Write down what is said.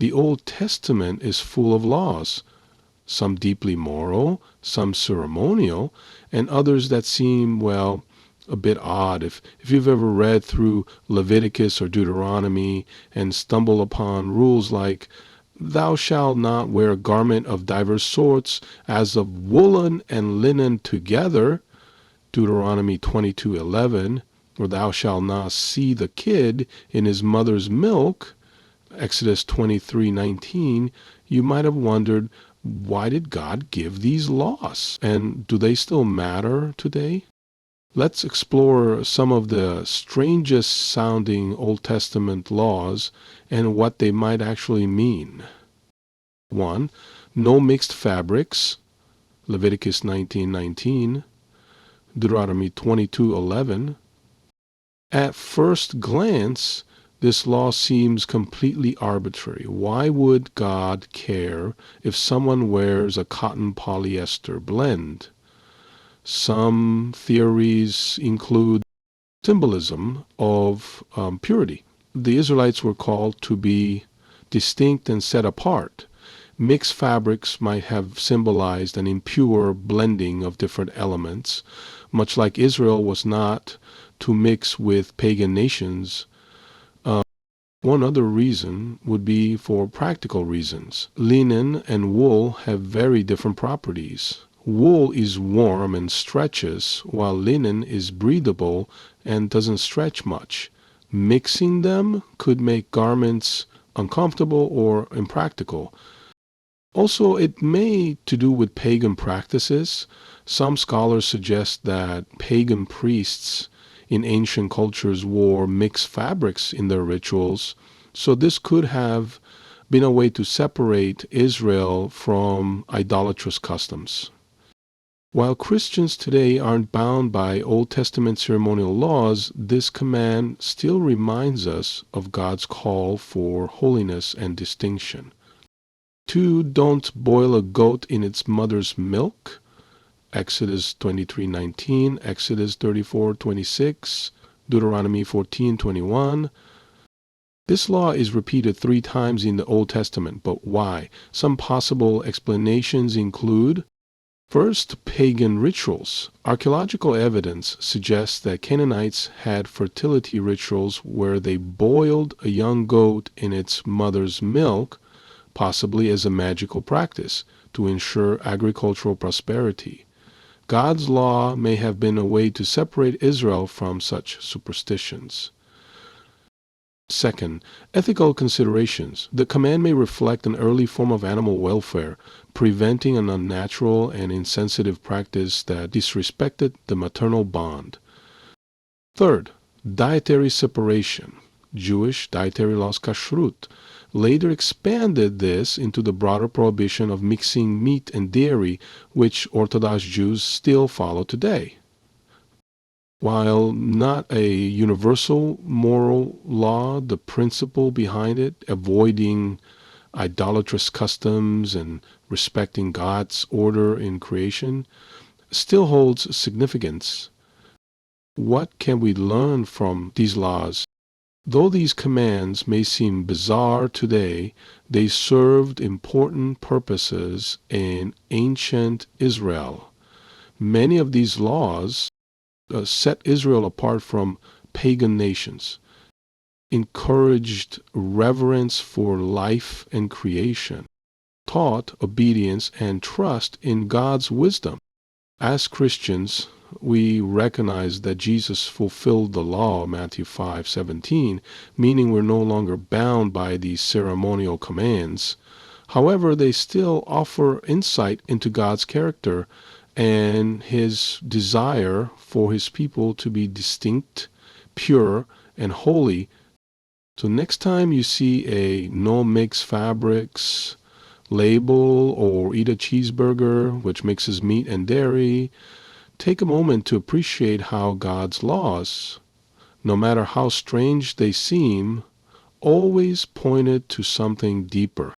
The Old Testament is full of laws, some deeply moral, some ceremonial, and others that seem, well, a bit odd. If you've ever read through Leviticus or Deuteronomy and stumble upon rules like, thou shalt not wear a garment of divers sorts, as of woolen and linen together, Deuteronomy 22:11, or thou shalt not see the kid in his mother's milk, Exodus 23:19, you might have wondered, why did God give these laws? And do they still matter today? Let's explore some of the strangest sounding Old Testament laws and what they might actually mean. 1. No mixed fabrics, Leviticus 19:19, Deuteronomy 22:11. At first glance, this law seems completely arbitrary. Why would God care if someone wears a cotton polyester blend? Some theories include symbolism of purity. The Israelites were called to be distinct and set apart. Mixed fabrics might have symbolized an impure blending of different elements, much like Israel was not to mix with pagan nations. One other reason would be for practical reasons. Linen and wool have very different properties. Wool is warm and stretches, while linen is breathable and doesn't stretch much. Mixing them could make garments uncomfortable or impractical. Also, it may to do with pagan practices. Some scholars suggest that pagan priests in ancient cultures wore mixed fabrics in their rituals, so this could have been a way to separate Israel from idolatrous customs. While Christians today aren't bound by Old Testament ceremonial laws, this command still reminds us of God's call for holiness and distinction. 2. Don't boil a goat in its mother's milk, Exodus 23:19, Exodus 34:26, Deuteronomy 14:21. This law is repeated 3 times in the Old Testament, but why? Some possible explanations include: first, pagan rituals. Archaeological evidence suggests that Canaanites had fertility rituals where they boiled a young goat in its mother's milk, possibly as a magical practice to ensure agricultural prosperity. God's law may have been a way to separate Israel from such superstitions. Second, ethical considerations. The command may reflect an early form of animal welfare, preventing an unnatural and insensitive practice that disrespected the maternal bond. Third, dietary separation. Jewish dietary laws kashrut later expanded this into the broader prohibition of mixing meat and dairy, which Orthodox Jews still follow today. While not a universal moral law, the principle behind it, avoiding idolatrous customs and respecting God's order in creation, still holds significance. What can we learn from these laws? Though these commands may seem bizarre today, they served important purposes in ancient Israel. Many of these laws set Israel apart from pagan nations, encouraged reverence for life and creation, taught obedience and trust in God's wisdom. As Christians, we recognize that Jesus fulfilled the law, Matthew 5:17, meaning we're no longer bound by these ceremonial commands. However, they still offer insight into God's character and his desire for his people to be distinct, pure, and holy. So next time you see a no mix fabrics label or eat a cheeseburger which mixes meat and dairy, take a moment to appreciate how God's laws, no matter how strange they seem, always pointed to something deeper.